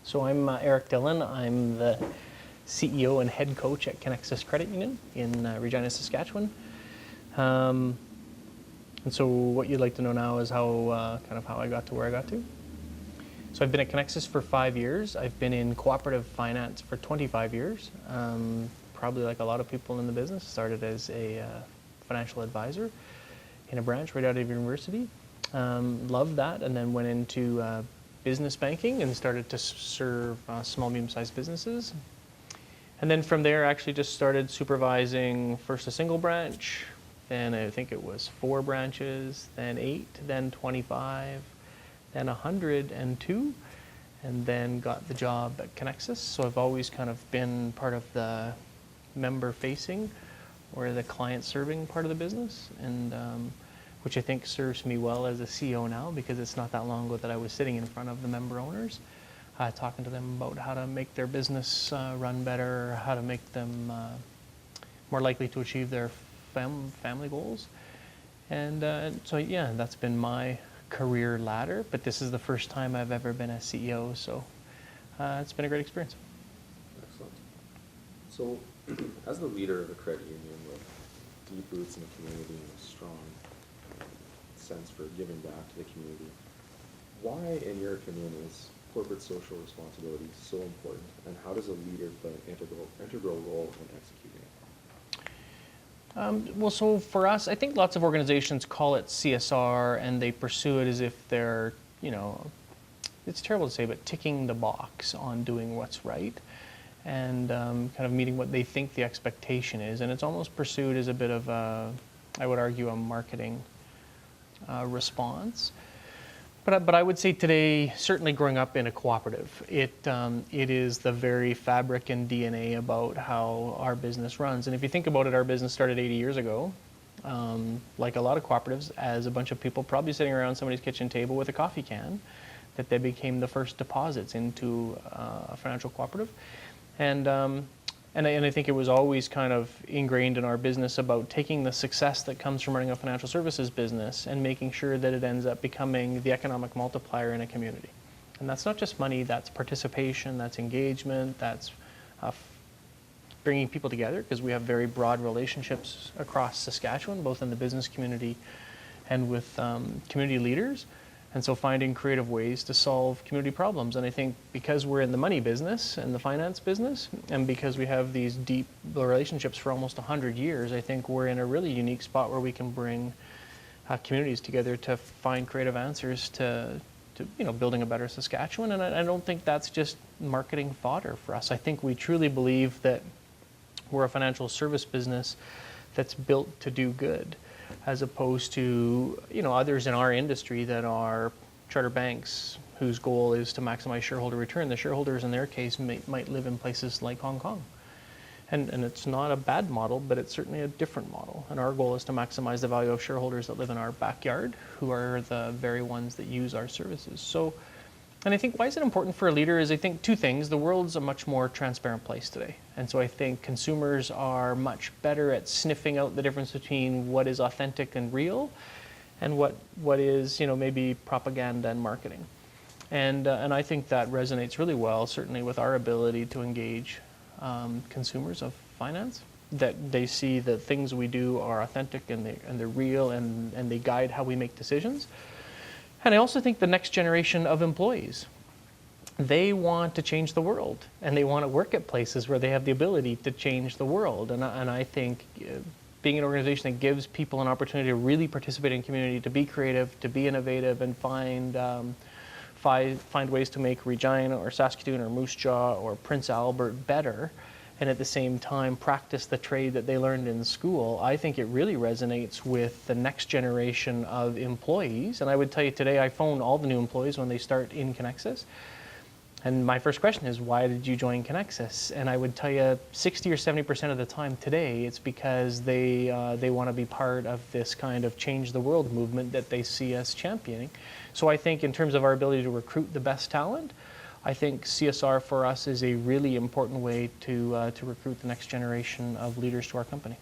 So I'm Eric Dillon. I'm the CEO and head coach at Connexus Credit Union in Regina, Saskatchewan. And so what you'd like to know now is how how I got to where I got to. So I've been at Connexus for 5 years. I've been in cooperative finance for 25 years. Probably like a lot of people in the business, started as a financial advisor in a branch right out of university. Loved that, and then went into business banking and started to serve small, medium-sized businesses. And then from there, actually just started supervising first a single branch, then I think it was 4 branches, then 8, then 25, then 102, and then got the job at Connexus. So I've always kind of been part of the member-facing or the client-serving part of the business, and which I think serves me well as a CEO now, because it's not that long ago that I was sitting in front of the member owners, talking to them about how to make their business run better, how to make them more likely to achieve their family goals. And so yeah, that's been my career ladder, but this is the first time I've ever been a CEO, so it's been a great experience. Excellent. So as the leader of a credit union with deep roots in the community and a strong sense for giving back to the community, why, in your opinion, is corporate social responsibility so important, and how does a leader play an integral role in executing it? Well, so for us, I think lots of organizations call it CSR, and they pursue it as if they're, it's terrible to say, but ticking the box on doing what's right, and kind of meeting what they think the expectation is. And it's almost pursued as a bit of a, I would argue, a marketing response. But I would say today, certainly growing up in a cooperative, it is the very fabric and DNA about how our business runs. And if you think about it, our business started 80 years ago, like a lot of cooperatives, as a bunch of people probably sitting around somebody's kitchen table with a coffee can, that they became the first deposits into a financial cooperative. And I think it was always kind of ingrained in our business about taking the success that comes from running a financial services business and making sure that it ends up becoming the economic multiplier in a community. And that's not just money, that's participation, that's engagement, that's bringing people together, because we have very broad relationships across Saskatchewan, both in the business community and with community leaders. And so finding creative ways to solve community problems. And I think because we're in the money business and the finance business, and because we have these deep relationships for almost 100 years, I think we're in a really unique spot where we can bring communities together to find creative answers to building a better Saskatchewan. And I don't think that's just marketing fodder for us. I think we truly believe that we're a financial service business that's built to do good, as opposed to others in our industry that are charter banks whose goal is to maximize shareholder return. The shareholders in their case might live in places like Hong Kong. And it's not a bad model, but it's certainly a different model. And our goal is to maximize the value of shareholders that live in our backyard, who are the very ones that use our services. So, and I think why is it important for a leader is I think 2 things. The world's a much more transparent place today. And so I think consumers are much better at sniffing out the difference between what is authentic and real and what is, maybe propaganda and marketing. And I think that resonates really well, certainly with our ability to engage consumers of finance, that they see the things we do are authentic and they're real and they guide how we make decisions. And I also think the next generation of employees, they want to change the world, and they want to work at places where they have the ability to change the world. And I think being an organization that gives people an opportunity to really participate in community, to be creative, to be innovative, and find ways to make Regina or Saskatoon or Moose Jaw or Prince Albert better, and at the same time practice the trade that they learned in school, I think it really resonates with the next generation of employees. And I would tell you today, I phone all the new employees when they start in Connexus. And my first question is, why did you join Connexus? And I would tell you 60 or 70% of the time today, it's because they want to be part of this kind of change the world movement that they see us championing. So I think in terms of our ability to recruit the best talent, I think CSR for us is a really important way to recruit the next generation of leaders to our company.